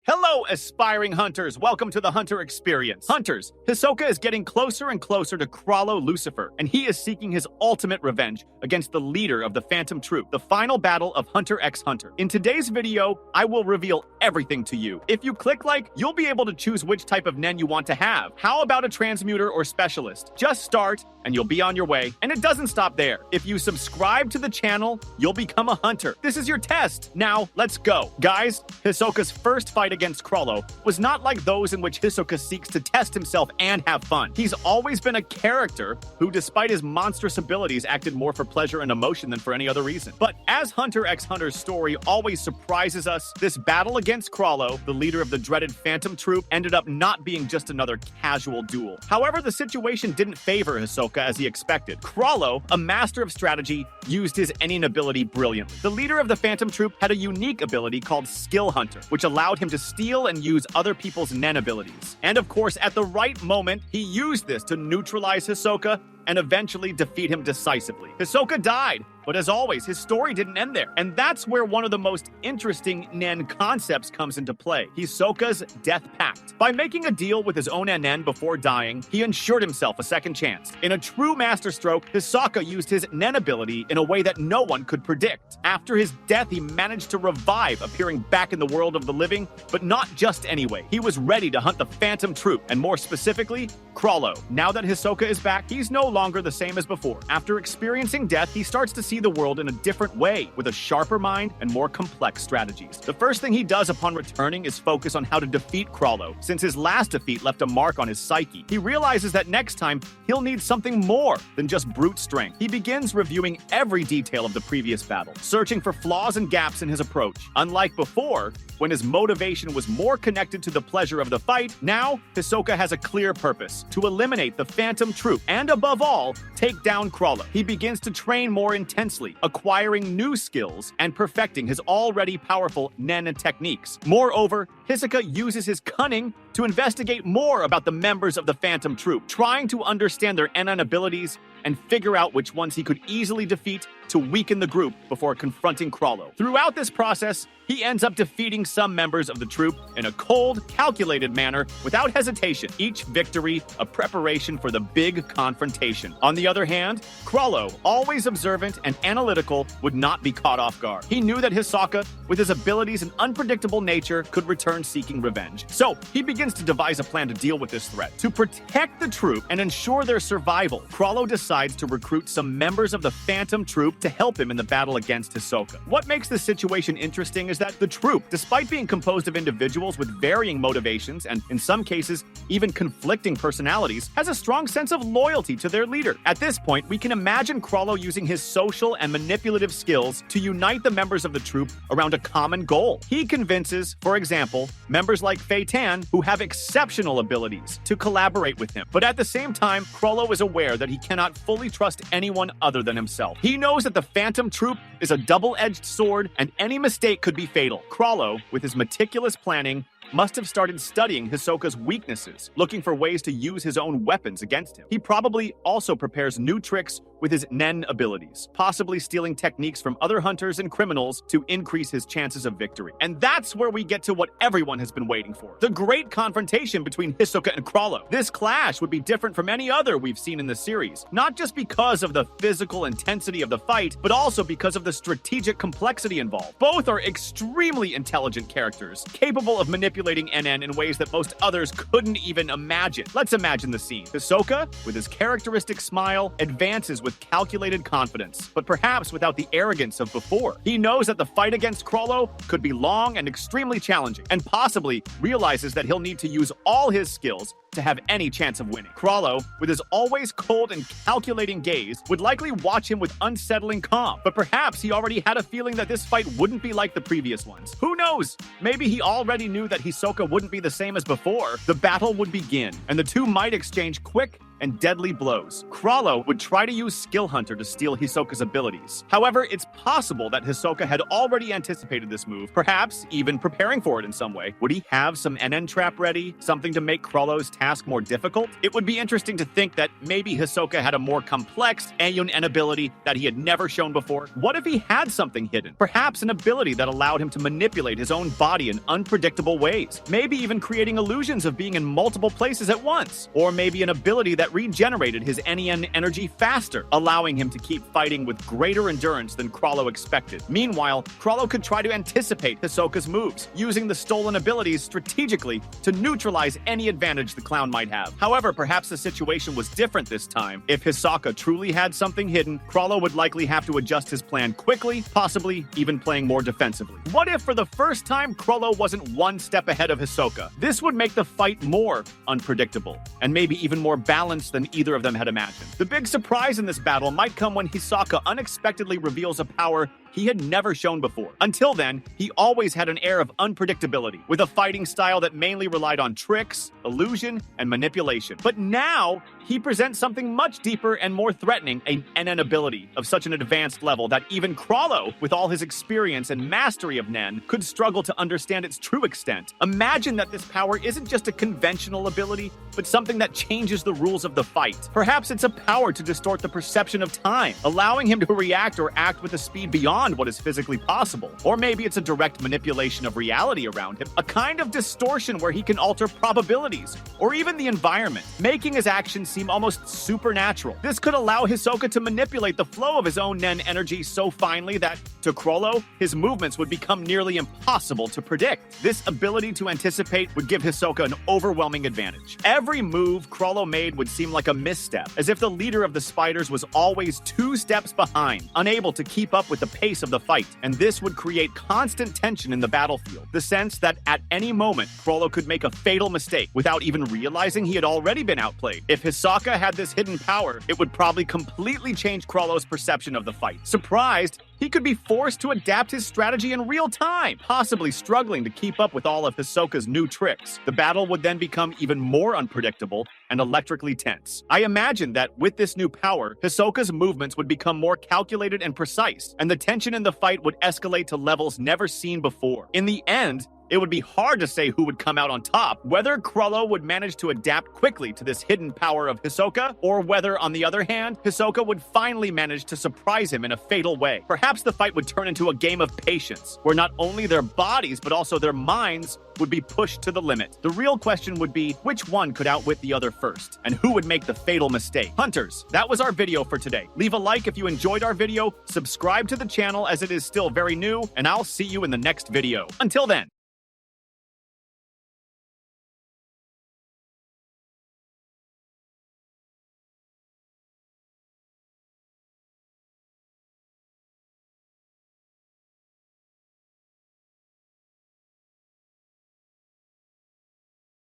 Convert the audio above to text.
Hello, aspiring hunters! Welcome to the Hunter Experience. Hunters, Hisoka is getting closer and closer to Chrollo Lucifer, and he is seeking his ultimate revenge against the leader of the Phantom Troop, the final battle of Hunter x Hunter. In today's video, I will reveal everything to you. If you click like, you'll be able to choose which type of Nen you want to have. How about a transmuter or specialist? Just start, and you'll be on your way. And it doesn't stop there. If you subscribe to the channel, you'll become a hunter. This is your test. Now, let's go. Guys, Hisoka's first fight against Chrollo was not like those in which Hisoka seeks to test himself and have fun. He's always been a character who, despite his monstrous abilities, acted more for pleasure and emotion than for any other reason. But as Hunter x Hunter's story always surprises us, this battle against Chrollo, the leader of the dreaded Phantom Troop, ended up not being just another casual duel. However, the situation didn't favor Hisoka as he expected. Chrollo, a master of strategy, used his Enin ability brilliantly. The leader of the Phantom Troop had a unique ability called Skill Hunter, which allowed him to steal and use other people's Nen abilities. And of course, at the right moment, he used this to neutralize Hisoka and eventually defeat him decisively. Hisoka died, but as always, his story didn't end there. And that's where one of the most interesting Nen concepts comes into play: Hisoka's Death Pact. By making a deal with his own Nen before dying, he ensured himself a second chance. In a true masterstroke, Hisoka used his Nen ability in a way that no one could predict. After his death, he managed to revive, appearing back in the world of the living, but not just anyway. He was ready to hunt the Phantom Troop, and more specifically, Chrollo. Now that Hisoka is back, he's no longer the same as before. After experiencing death, he starts to see the world in a different way, with a sharper mind and more complex strategies. The first thing he does upon returning is focus on how to defeat Chrollo, since his last defeat left a mark on his psyche. He realizes that next time, he'll need something more than just brute strength. He begins reviewing every detail of the previous battle, searching for flaws and gaps in his approach. Unlike before, when his motivation was more connected to the pleasure of the fight, now Hisoka has a clear purpose: to eliminate the Phantom Troop, and above all, take down Chrollo. He begins to train more intensely, acquiring new skills and perfecting his already powerful Nen techniques. Moreover, Hisoka uses his cunning to investigate more about the members of the Phantom Troop, trying to understand their Nen abilities and figure out which ones he could easily defeat to weaken the group before confronting Chrollo. Throughout this process, he ends up defeating some members of the troop in a cold, calculated manner without hesitation, each victory a preparation for the big confrontation. On the other hand, Chrollo, always observant and analytical, would not be caught off guard. He knew that Hisoka, with his abilities and unpredictable nature, could return seeking revenge. So, he begins to devise a plan to deal with this threat. To protect the troop and ensure their survival, Chrollo decides to recruit some members of the Phantom Troop to help him in the battle against Hisoka. What makes this situation interesting is that the troop, despite being composed of individuals with varying motivations and, in some cases, even conflicting personalities, has a strong sense of loyalty to their leader. At this point, we can imagine Chrollo using his social and manipulative skills to unite the members of the troop around a common goal. He convinces, for example, members like Fei Tan, who have exceptional abilities, to collaborate with him. But at the same time, Chrollo is aware that he cannot fully trust anyone other than himself. He knows that the Phantom Troop is a double-edged sword, and any mistake could be fatal. Chrollo, with his meticulous planning, must have started studying Hisoka's weaknesses, looking for ways to use his own weapons against him. He probably also prepares new tricks with his Nen abilities, possibly stealing techniques from other hunters and criminals to increase his chances of victory. And that's where we get to what everyone has been waiting for: the great confrontation between Hisoka and Chrollo. This clash would be different from any other we've seen in the series, not just because of the physical intensity of the fight, but also because of the strategic complexity involved. Both are extremely intelligent characters, capable of manipulating NN in ways that most others couldn't even imagine. Let's imagine the scene. Hisoka, with his characteristic smile, advances with calculated confidence, but perhaps without the arrogance of before. He knows that the fight against Chrollo could be long and extremely challenging, and possibly realizes that he'll need to use all his skills to have any chance of winning. Chrollo, with his always cold and calculating gaze, would likely watch him with unsettling calm, but perhaps he already had a feeling that this fight wouldn't be like the previous ones. Who knows? Maybe he already knew that Hisoka wouldn't be the same as before. The battle would begin, and the two might exchange quick and deadly blows. Chrollo would try to use Skill Hunter to steal Hisoka's abilities. However, it's possible that Hisoka had already anticipated this move, perhaps even preparing for it in some way. Would he have some NN trap ready? Something to make Chrollo's task more difficult? It would be interesting to think that maybe Hisoka had a more complex Ayun ability that he had never shown before. What if he had something hidden? Perhaps an ability that allowed him to manipulate his own body in unpredictable ways. Maybe even creating illusions of being in multiple places at once. Or maybe an ability that regenerated his NEN energy faster, allowing him to keep fighting with greater endurance than Chrollo expected. Meanwhile, Chrollo could try to anticipate Hisoka's moves, using the stolen abilities strategically to neutralize any advantage the clown might have. However, perhaps the situation was different this time. If Hisoka truly had something hidden, Chrollo would likely have to adjust his plan quickly, possibly even playing more defensively. What if for the first time Chrollo wasn't one step ahead of Hisoka? This would make the fight more unpredictable, and maybe even more balanced than either of them had imagined. The big surprise in this battle might come when Hisoka unexpectedly reveals a power he had never shown before. Until then, he always had an air of unpredictability, with a fighting style that mainly relied on tricks, illusion, and manipulation. But now, he presents something much deeper and more threatening, an NN ability of such an advanced level that even Chrollo, with all his experience and mastery of Nen, could struggle to understand its true extent. Imagine that this power isn't just a conventional ability, but something that changes the rules of the fight. Perhaps it's a power to distort the perception of time, allowing him to react or act with a speed beyond what is physically possible. Or maybe it's a direct manipulation of reality around him, a kind of distortion where he can alter probabilities, or even the environment, making his actions seem almost supernatural. This could allow Hisoka to manipulate the flow of his own Nen energy so finely that, to Chrollo, his movements would become nearly impossible to predict. This ability to anticipate would give Hisoka an overwhelming advantage. Every move Chrollo made would seem like a misstep, as if the leader of the spiders was always 2 steps behind, unable to keep up with the pace of the fight, and this would create constant tension in the battlefield. The sense that at any moment, Chrollo could make a fatal mistake without even realizing he had already been outplayed. If Hisoka had this hidden power, it would probably completely change Chrollo's perception of the fight. Surprised, he could be forced to adapt his strategy in real time, possibly struggling to keep up with all of Hisoka's new tricks. The battle would then become even more unpredictable and electrically tense. I imagine that with this new power, Hisoka's movements would become more calculated and precise, and the tension in the fight would escalate to levels never seen before. In the end, it would be hard to say who would come out on top, whether Chrollo would manage to adapt quickly to this hidden power of Hisoka, or whether, on the other hand, Hisoka would finally manage to surprise him in a fatal way. Perhaps the fight would turn into a game of patience, where not only their bodies, but also their minds would be pushed to the limit. The real question would be, which one could outwit the other first, and who would make the fatal mistake? Hunters, that was our video for today. Leave a like if you enjoyed our video, subscribe to the channel as it is still very new, and I'll see you in the next video. Until then.